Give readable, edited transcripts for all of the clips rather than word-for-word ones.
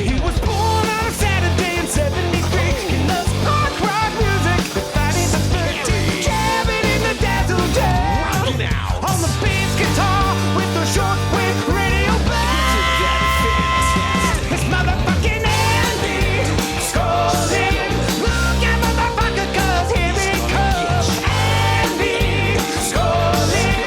He was born on a Saturday in 73. He loves punk rock music. The Friday the 13th. Jamming in the dazzle jam. On the bass guitar with the shortwave radio band. It's motherfucking Andy Scolding. Look at motherfucker, 'cause here he comes. Andy Scolding.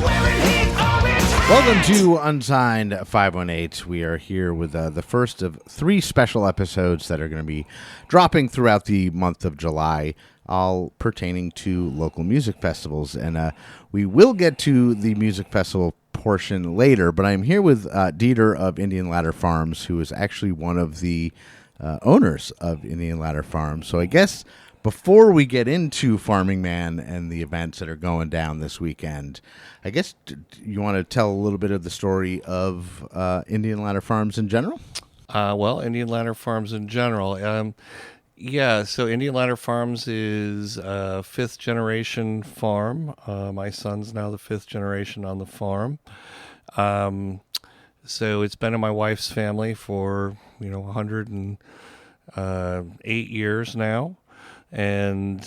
Wearing his orange hat. Welcome to Unsigned 518. We are here with the first of 3 special episodes that are going to be dropping throughout the month of July, all pertaining to local music festivals. And we will get to the music festival portion later, but I'm here with Dieter of Indian Ladder Farms, who is actually one of the owners of Indian Ladder Farms. So I guess before we get into Farming Man and the events that are going down this weekend, I guess you want to tell a little bit of the story of Indian Ladder Farms in general? Well, Indian Ladder Farms in general. So Indian Ladder Farms is a 5th generation farm. My son's now the 5th generation on the farm. So it's been in my wife's family for, 108 years now. And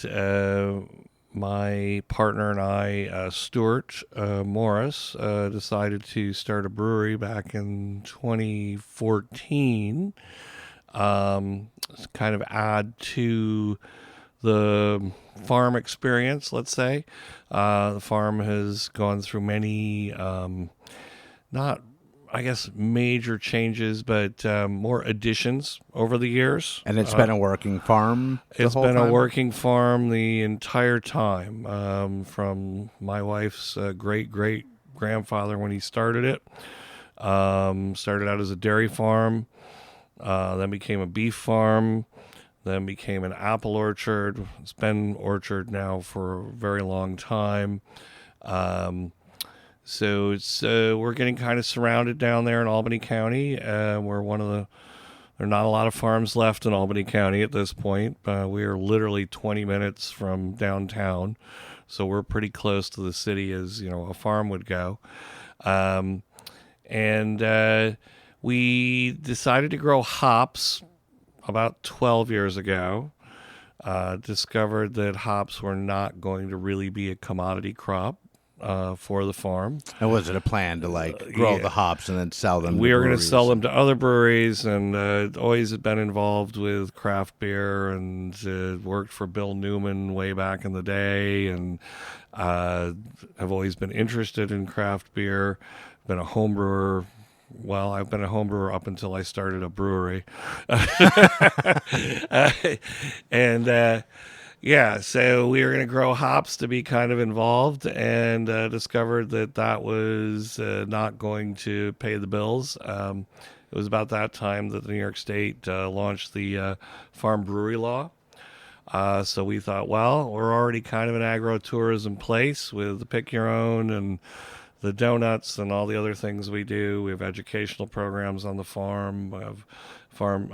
my partner and I, Stuart Morris, decided to start a brewery back in 2014. Kind of add to the farm experience, let's say. The farm has gone through many, not, I guess, major changes, but more additions over the years. And it's been a working farm It's been a working farm the entire time, from my wife's great-great-grandfather when he started it. Started out as a dairy farm, then became a beef farm, then became an apple orchard. It's been orchard now for a very long time. So it's we're getting kind of surrounded down there in Albany County. We're there are not a lot of farms left in Albany County at this point. We are literally 20 minutes from downtown, so we're pretty close to the city as a farm would go. And we decided to grow hops about 12 years ago. Discovered that hops were not going to really be a commodity crop for the farm. And was it a plan to grow the hops and then sell them? We were going to sell them to other breweries, and always had been involved with craft beer and worked for Bill Newman way back in the day, and have always been interested in craft beer. Been a home brewer. Well, I've been a home brewer up until I started a brewery. So we were going to grow hops to be kind of involved, and discovered that was not going to pay the bills. It was about that time that the New York State launched the farm brewery law. So we thought, well, we're already kind of an agro-tourism place with the pick your own and the donuts and all the other things we do. We have educational programs on the farm. We have farm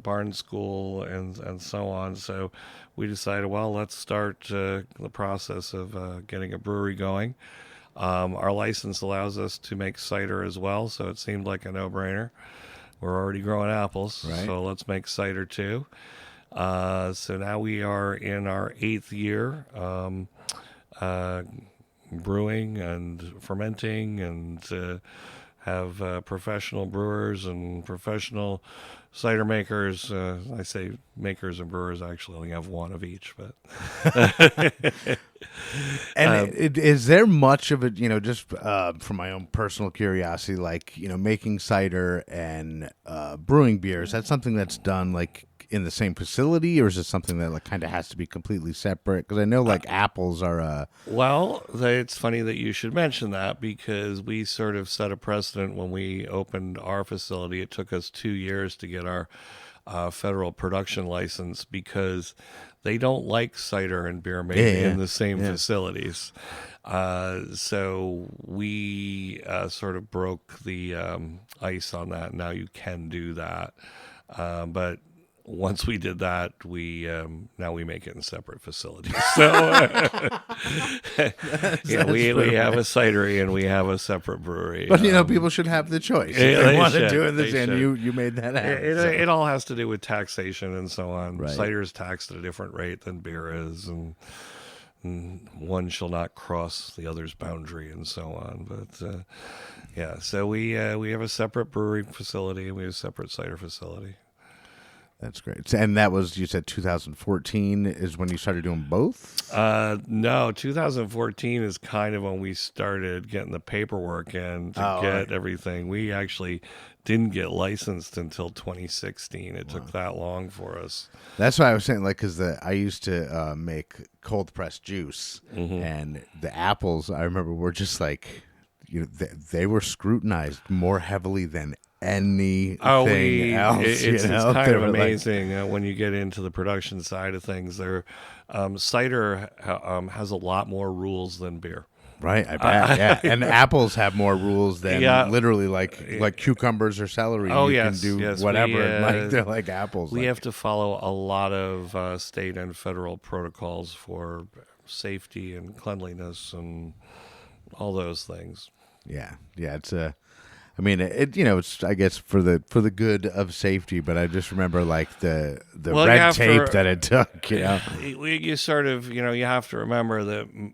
barn school and so on. So we decided, well, let's start the process of getting a brewery going. Our license allows us to make cider as well, so it seemed like a no-brainer. We're already growing apples, right, so let's make cider too. So now we are in our 8th year. Brewing and fermenting, and have professional brewers and professional cider makers. I say makers and brewers, I actually only have one of each, but and is there much of it, just from my own personal curiosity, making cider and brewing beer, is that something that's done in the same facility, or is it something that kind of has to be completely separate? Because I know apples are Well, it's funny that you should mention that, because we sort of set a precedent when we opened our facility. It took us 2 years to get our federal production license, because they don't like cider and beer making in the same facilities. So we sort of broke the ice on that. Now you can do that. But once we did that, we now we make it in separate facilities. So yeah, we have a cidery and we have a separate brewery. But people should have the choice. Yeah, If they they want to should. do it, They and should. you made that happen. so. It all has to do with taxation and so on. Right. Cider is taxed at a different rate than beer is, and one shall not cross the other's boundary and so on. But yeah, so we have a separate brewery facility and we have a separate cider facility. That's great. And that was, you said 2014 is when you started doing both? No, 2014 is kind of when we started getting the paperwork in to get everything. We actually didn't get licensed until 2016. It took that long for us. That's why I was saying, because I used to make cold pressed juice, and the apples, I remember, were just they were scrutinized more heavily than anything else. It's kind They of were amazing when you get into the production side of things. Cider has a lot more rules than beer. Right, I bet. Yeah, and apples have more rules than literally like cucumbers or celery. Oh, you yes, can do yes, whatever. They're like apples. We have to follow a lot of state and federal protocols for safety and cleanliness and all those things. Yeah. It's it's I guess for the good of safety, but I just remember the red tape that it took. You sort of you have to remember that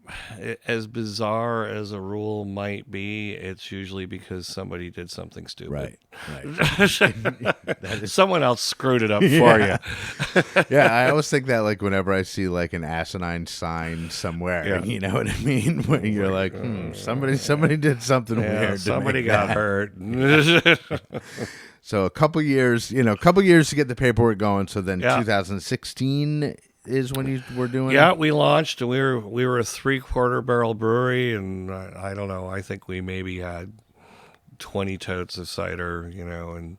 as bizarre as a rule might be, it's usually because somebody did something stupid. Right. Someone else screwed it up for you. Yeah, I always think that whenever I see an asinine sign somewhere, you know what I mean? When you're like, somebody did something weird. Somebody got hurt. So a couple years to get the paperwork going. So then 2016 is when you were doing it? Yeah, we launched. We were a 3/4 barrel brewery, and I don't know. I think we maybe had 20 totes of cider, and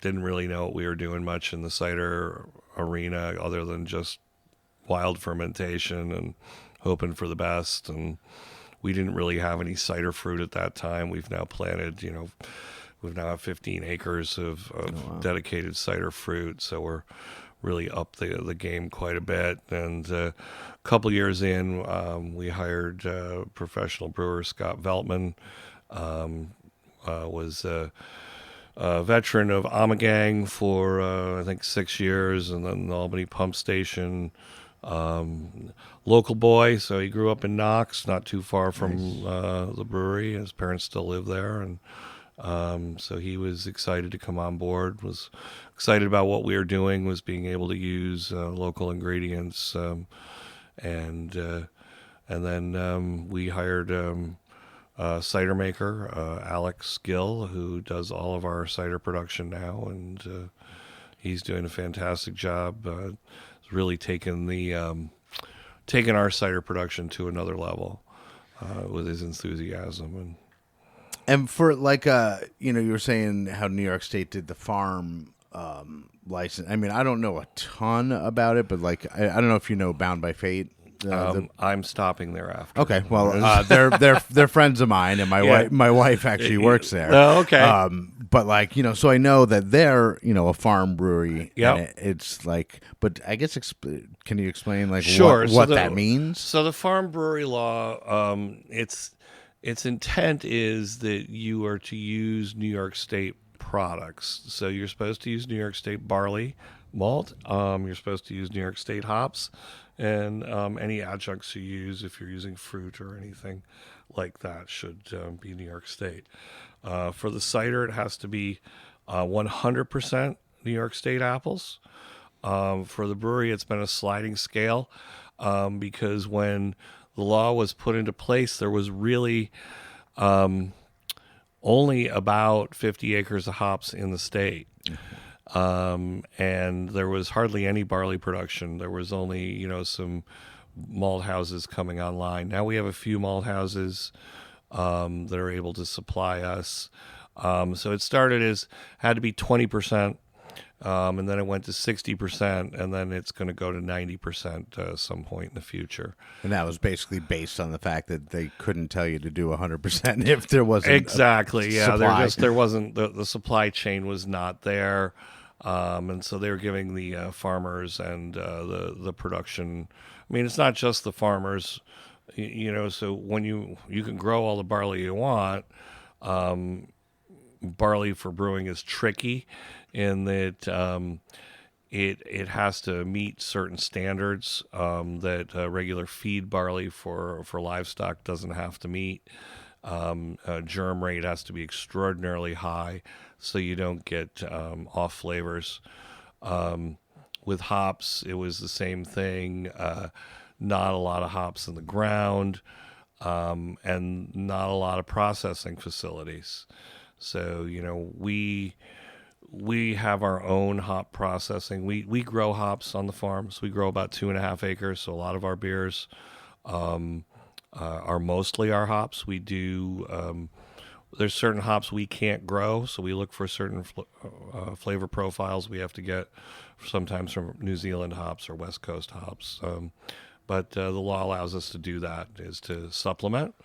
didn't really know what we were doing much in the cider arena other than just wild fermentation and hoping for the best. And we didn't really have any cider fruit at that time. We've now planted, we've now have 15 acres of dedicated cider fruit. So we're really up the game quite a bit. And a couple years in, we hired professional brewer Scott Veltman. Was a veteran of Amagang for I think 6 years, and then the Albany Pump Station. Local boy, so he grew up in Knox, not too far from the brewery. His parents still live there, and so he was excited to come on board. Was excited about what we were doing. Was being able to use local ingredients, and then we hired cider maker Alex Gill, who does all of our cider production now, and he's doing a fantastic job. Really taken our cider production to another level with his enthusiasm. And for you were saying how New York State did the farm license. I mean, I don't know a ton about it, but I don't know if you know Bound by Fate. I'm stopping there after. Okay, well, they're friends of mine, and my wife actually works there. Oh, okay. But so I know that they're a farm brewery. Yeah. It's but I guess can you explain sure. what that means? So the farm brewery law, its intent is that you are to use New York State products. So you're supposed to use New York State barley malt. You're supposed to use New York State hops. And any adjuncts you use, if you're using fruit or anything like that, should be New York State. For the cider, it has to be 100% New York State apples. For the brewery, it's been a sliding scale because when the law was put into place, there was really only about 50 acres of hops in the state. And there was hardly any barley production. There was only, some malt houses coming online. Now we have a few malt houses that are able to supply us. So it started had to be 20%, and then it went to 60%, and then it's going to go to 90% at some point in the future. And that was basically based on the fact that they couldn't tell you to do 100% if there wasn't exactly. Yeah, supply. there wasn't the supply chain was not there. And so they were giving the farmers and the production. I mean, it's not just the farmers, so when you can grow all the barley you want, barley for brewing is tricky in that it has to meet certain standards that regular feed barley for livestock doesn't have to meet. Germ rate has to be extraordinarily high so you don't get off flavors. With hops, it was the same thing. Not a lot of hops in the ground, and not a lot of processing facilities. So, we have our own hop processing. We grow hops on the farm. So we grow about 2.5 acres. So a lot of our beers are mostly our hops. We do, there's certain hops we can't grow. So we look for certain flavor profiles we have to get sometimes from New Zealand hops or West Coast hops. But the law allows us to do that, is to supplement.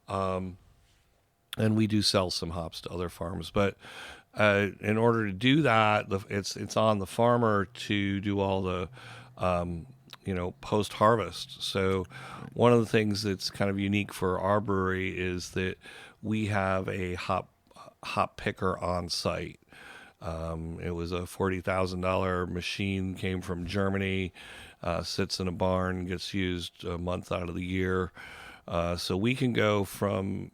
And we do sell some hops to other farms. But in order to do that, it's on the farmer to do all the, post-harvest. So one of the things that's kind of unique for our brewery is that we have a hop picker on site. It was a $40,000 machine, came from Germany, sits in a barn, gets used a month out of the year. So we can go from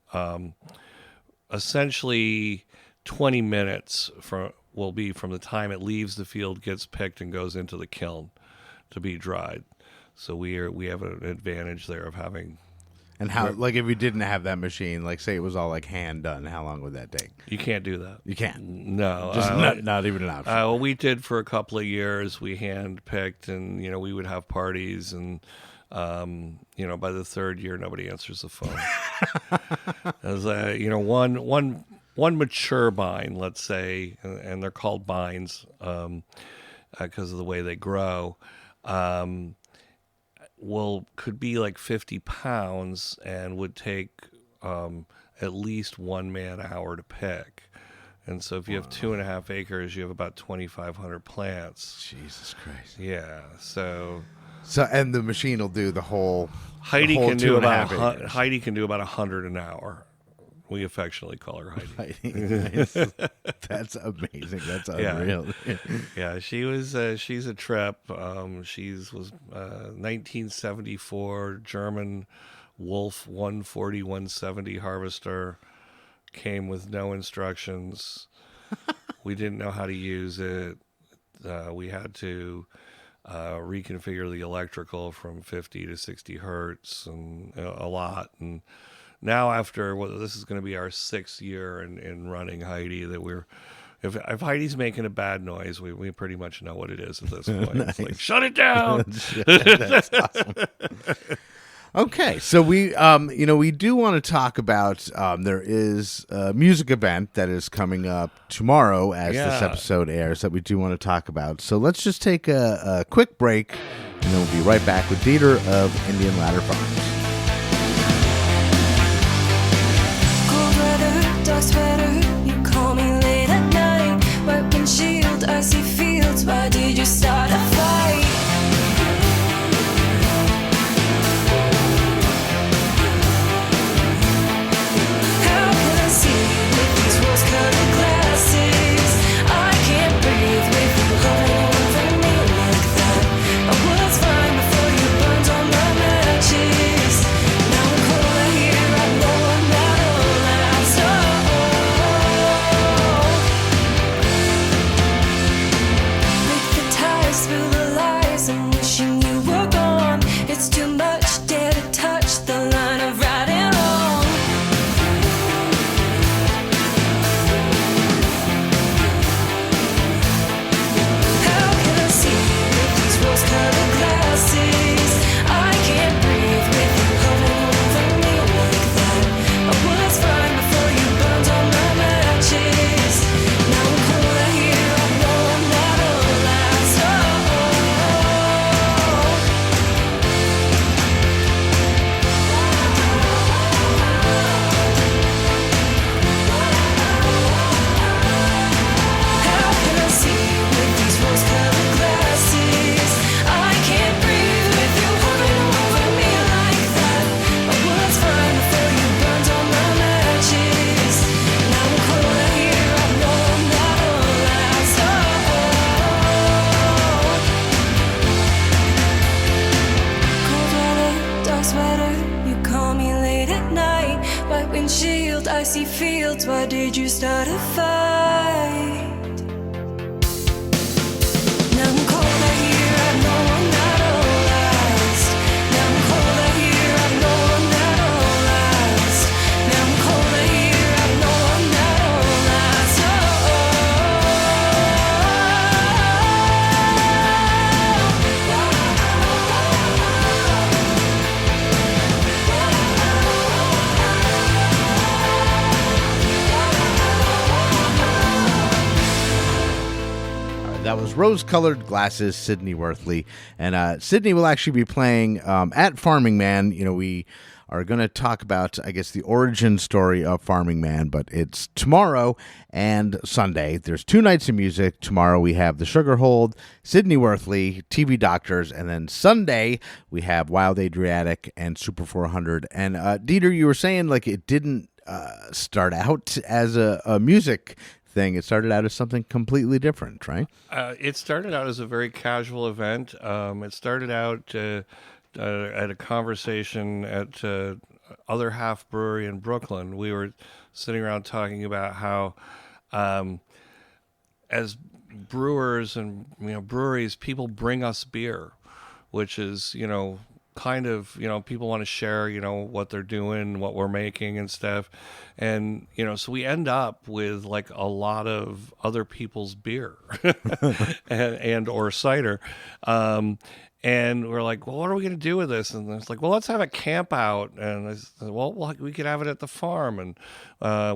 essentially 20 minutes will be from the time it leaves the field, gets picked, and goes into the kiln to be dried. So we have an advantage there of having. And how, like, if you didn't have that machine, like, say it was all like hand done, how long would that take? You can't do that. You can't. No, Just not even an option. Well, we did for a couple of years. We hand picked, and we would have parties, and by the third year, nobody answers the phone. As one mature vine, let's say, and they're called vines because of the way they grow. Could be like 50 pounds and would take at least 1 man hour to pick. And so if you have 2.5 acres, you have about 2,500 plants. Jesus Christ. Yeah. So and the machine will do the whole. Heidi the whole can do 2.5 acres. Heidi can do about 100 an hour. We affectionately call her Heidi. That's amazing. That's unreal. Yeah, she's a trip. She was 1974 German Wolf 140 170 harvester. Came with no instructions. We didn't know how to use it. We had to reconfigure the electrical from 50 to 60 hertz and a lot. And now this is going to be our 6th year in running Heidi, that if Heidi's making a bad noise, we pretty much know what it is at this point. Nice. It's like, shut it down. That's awesome. Okay, so we do want to talk about there is a music event that is coming up tomorrow as this episode airs that we do want to talk about. So let's just take a quick break, and then we'll be right back with Dieter of Indian Ladder Farms. Dark sweater, you call me late at night. White windshield, icy fields. Why did you start a fight? How can I see with these rose-colored glasses? I can't breathe with you hovering over me like that. I was fine before you burned all my matches. grassy fields, why did you start a fight? Now I'm colder here, I know I'm not all last. Now I'm colder here, I know I'm not all last. Now I'm colder here, I know I'm not all last. That was Rose-Colored Glasses, Sydney Worthley. And Sydney will actually be playing at Farming Man. You know, we are going to talk about, I guess, the origin story of Farming Man, but it's tomorrow and Sunday. There's 2 nights of music. Tomorrow we have The Sugar Hold, Sydney Worthley, TV Doctors, and then Sunday we have Wild Adriatic and Super 400. And Dieter, you were saying like it didn't start out as a music thing. It started out as something completely different, right? It started out as a very casual event. It started out at a conversation at Other Half Brewery in Brooklyn. We were sitting around talking about how, as brewers and breweries, people bring us beer, which is kind of people want to share what they're doing, what we're making and stuff, and so we end up with like a lot of other people's beer and or cider, and we're like, well, what are we going to do with this? And it's like, well, let's have a camp out. And I said, well, we could have it at the farm, and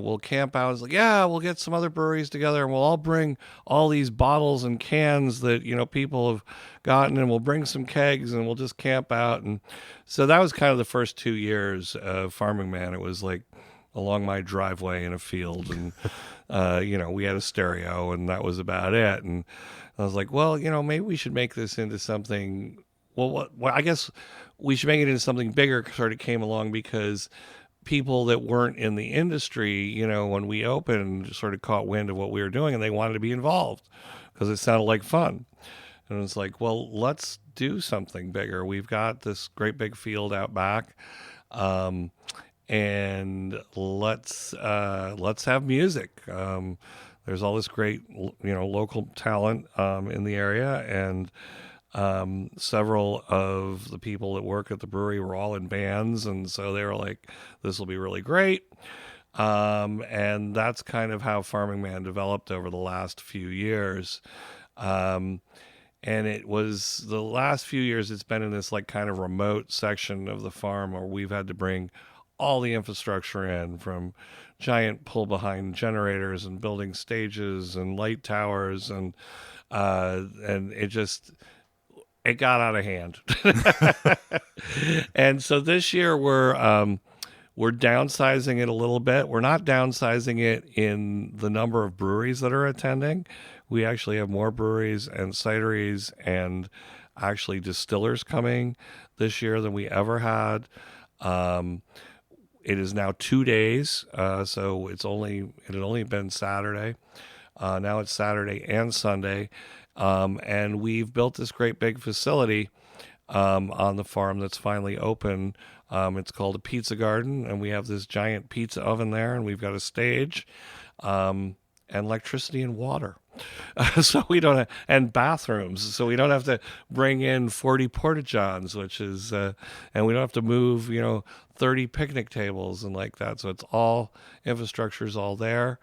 we'll camp out. It's like, yeah, we'll get some other breweries together, and we'll all bring all these bottles and cans that people have gotten, and we'll bring some kegs, and we'll just camp out. And so that was kind of the first 2 years of Farming Man. It was like along my driveway in a field, and we had a stereo, and that was about it. And I was like, well, maybe we should make this into something. Well, I guess we should make it into something bigger. Sort of came along because people that weren't in the industry, when we opened, sort of caught wind of what we were doing, and they wanted to be involved because it sounded like fun. And it's like, well, let's do something bigger. We've got this great big field out back, and let's have music. There's all this great, local talent in the area, and several of the people that work at the brewery were all in bands, and so they were like, this will be really great. And that's kind of how Farming Man developed over the last few years. And it was the last few years, it's been in this like kind of remote section of the farm where we've had to bring all the infrastructure in, from giant pull behind generators and building stages and light towers, and it got out of hand. And so this year we're downsizing it a little bit. We're not downsizing it in the number of breweries that are attending. We actually have more breweries and cideries and actually distillers coming this year than we ever had. It is now 2 days, so it had only been Saturday. Now it's Saturday and Sunday, and we've built this great big facility on the farm that's finally open. It's called a pizza garden, and we have this giant pizza oven there, and we've got a stage, and electricity and water. So we don't and bathrooms, so we don't have to bring in 40 porta-johns, which is and we don't have to move 30 picnic tables and like that. So it's all infrastructure's all there.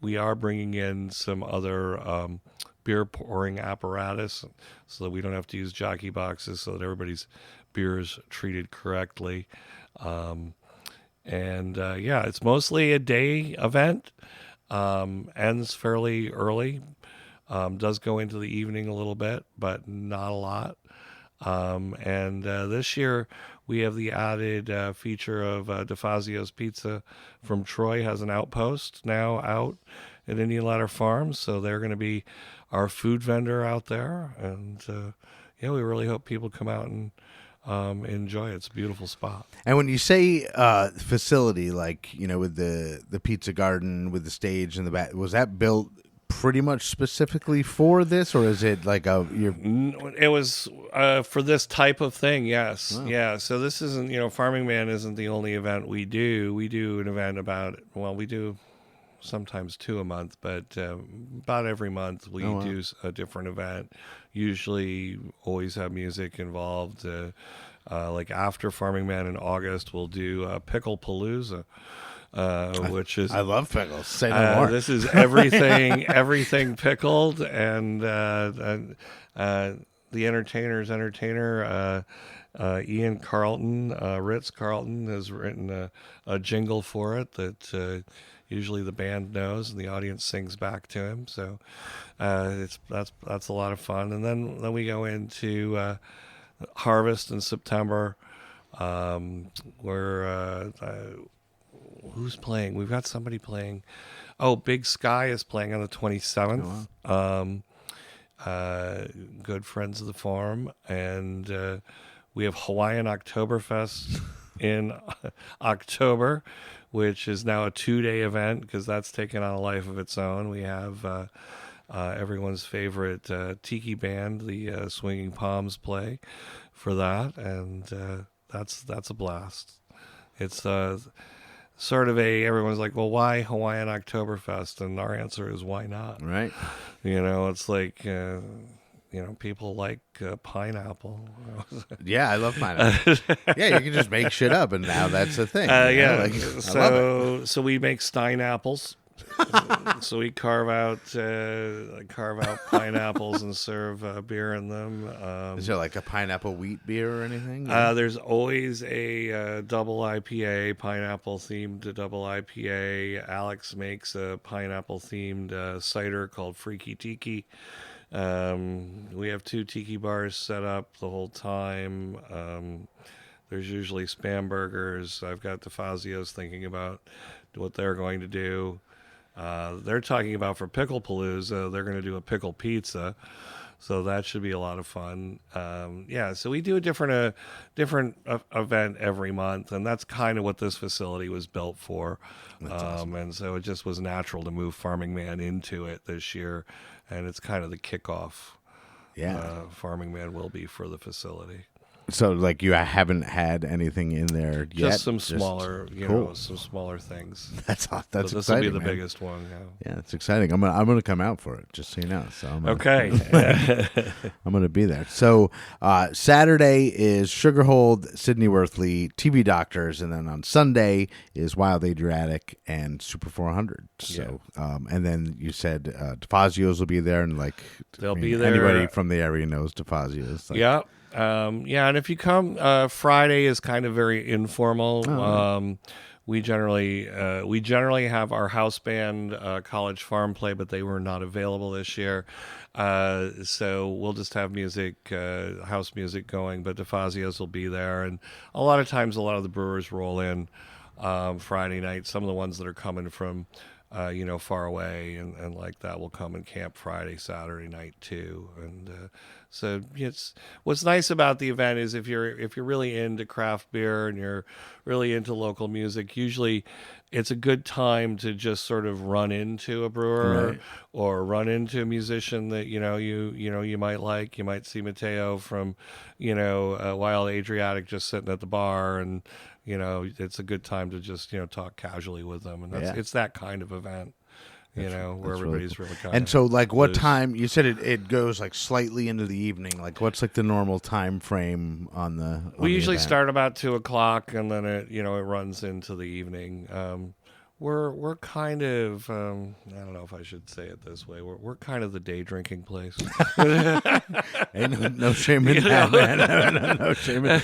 We are bringing in some other beer pouring apparatus so that we don't have to use jockey boxes, so that everybody's beer is treated correctly. It's mostly a day event. Ends fairly early, does go into the evening a little bit, but not a lot. This year we have the added feature of DeFazio's Pizza from Troy has an outpost now out at Indian Ladder Farms, so they're going to be our food vendor out there. And we really hope people come out and enjoy it. It's a beautiful spot. And when you say facility, like with the pizza garden with the stage and the back, was that built pretty much specifically for this, or is it like It was for this type of thing, yes. Oh. Yeah, so this isn't, Farming Man isn't the only event we do. We do an event we do sometimes 2 a month, but about every month we do a different event. Usually always have music involved. Like after Farming Man in August, we'll do Pickle Palooza. Which is, I love pickles. Say no more. This is everything pickled, and the entertainer's entertainer, Ian Carlton, Ritz Carlton, has written a jingle for it that usually the band knows and the audience sings back to him. So that's a lot of fun. And then we go into Harvest in September, where who's playing? We've got somebody playing. Oh, Big Sky is playing on the 27th. Oh, wow. Good friends of the farm. And we have Hawaiian Oktoberfest in October, which is now a 2-day event because that's taken on a life of its own. We have everyone's favorite tiki band, the Swinging Palms, play for that. And that's a blast. It's sort of everyone's like, well, why Hawaiian Oktoberfest? And our answer is, why not? Right. It's like, people like pineapple. Yeah, I love pineapple. Yeah, you can just make shit up, and now that's a thing. Yeah. I love it. So we make Stein apples. So we carve out pineapples and serve beer in them. Is there like a pineapple wheat beer or anything? There's always a double IPA, pineapple themed double IPA. Alex makes a pineapple themed cider called Freaky Tiki. We have 2 tiki bars set up the whole time. There's usually spam burgers. I've got DeFazio's thinking about what they're going to do. They're talking about for Pickle Palooza, they're going to do a pickle pizza. So that should be a lot of fun. So we do a different event every month, and that's kind of what this facility was built for. Awesome. And so it just was natural to move Farming Man into it this year, and it's kind of the kickoff. Yeah, Farming Man will be for the facility. So, like, you haven't had anything in there yet? Just some smaller, cool. Some smaller things. That's this exciting. This will be the man. biggest one. Yeah, it's exciting. I'm gonna come out for it, just so you know. So okay, I'm gonna be there. So Saturday is Sugarhold, Sydney Worthley, TV Doctors, and then on Sunday is Wild Adriatic and Super 400. So, and then you said DeFazio's will be there, and they'll be there. Anybody from the area knows DeFazio's. Yeah. And if you come, Friday is kind of very informal. Oh. We generally have our house band, College Farm play, but they were not available this year. So we'll just have music, house music going, but DeFazio's will be there. And a lot of times, a lot of the brewers roll in Friday night. Some of the ones that are coming from, far away and like that will come and camp Friday, Saturday night too. And so what's nice about the event is if you're really into craft beer and you're really into local music, usually it's a good time to just sort of run into a brewer, right, or run into a musician that you might like. You might see Mateo from Wild Adriatic just sitting at the bar, and it's a good time to just talk casually with them, and it's that kind of event. Where everybody's really kind of. And so, what time? You said it goes slightly into the evening. What's the normal time frame on the? We usually start about 2:00, and then it runs into the evening. We're kind of I don't know if I should say it this way. We're kind of the day drinking place. Ain't no shame in that, man. No shame in.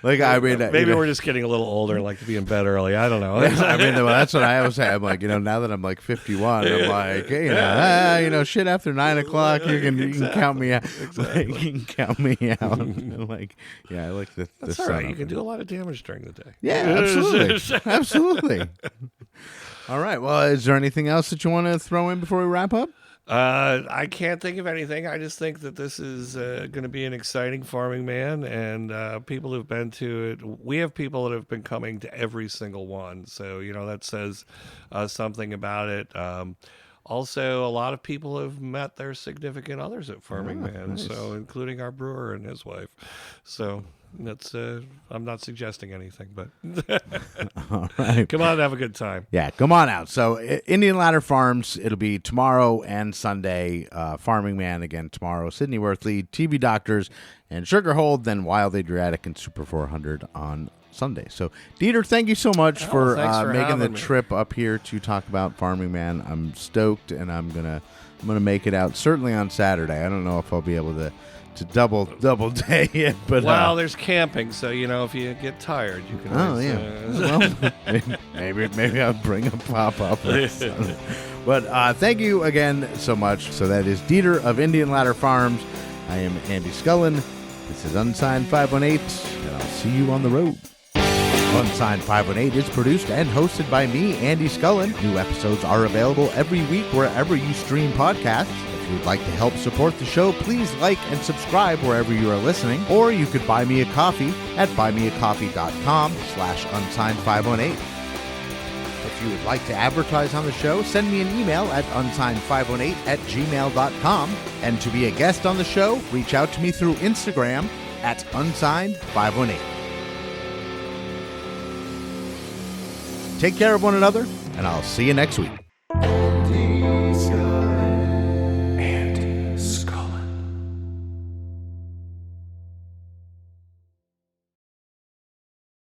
Maybe we're just getting a little older, and like to be in bed early. I don't know. That's what I always say. I'm now that I'm 51, I'm shit after 9:00, you can count me out. You can count me out. I like the. That's all right. You can do a lot of damage during the day. Yeah, absolutely, absolutely. All right. Well, is there anything else that you want to throw in before we wrap up? I can't think of anything. I just think that this is going to be an exciting Farming Man, and people who've been to it. We have people that have been coming to every single one, so that says something about it. Also, a lot of people have met their significant others at Farming Man, nice. so including our brewer and his wife. So that's I'm not suggesting anything, but All right. come on and have a good time. Yeah, come on out. So Indian Ladder Farms, it'll be tomorrow and Sunday. Farming Man again tomorrow. Sydney Worthley, TV Doctors, and Sugarhold. Then Wild Adriatic and Super 400 on Sunday. So Dieter, thank you so much for thanks for making the having me. trip up here to talk about Farming Man. I'm stoked, and I'm gonna make it out certainly on Saturday. I don't know if I'll be able to double day it, but Well, there's camping, so if you get tired, you can. oh always, yeah. Well, maybe I'll bring a pop up. Or something. But thank you again so much. So that is Dieter of Indian Ladder Farms. I am Andy Scullin. This is Unsigned 518, and I'll see you on the road. Unsigned 518 is produced and hosted by me, Andy Scullin. New episodes are available every week wherever you stream podcasts. If you would like to help support the show, please like and subscribe wherever you are listening, or you could buy me a coffee at buymeacoffee.com/unsigned518. If you would like to advertise on the show, send me an email at unsigned518@gmail.com. And to be a guest on the show, reach out to me through Instagram at unsigned518. Take care of one another, and I'll see you next week.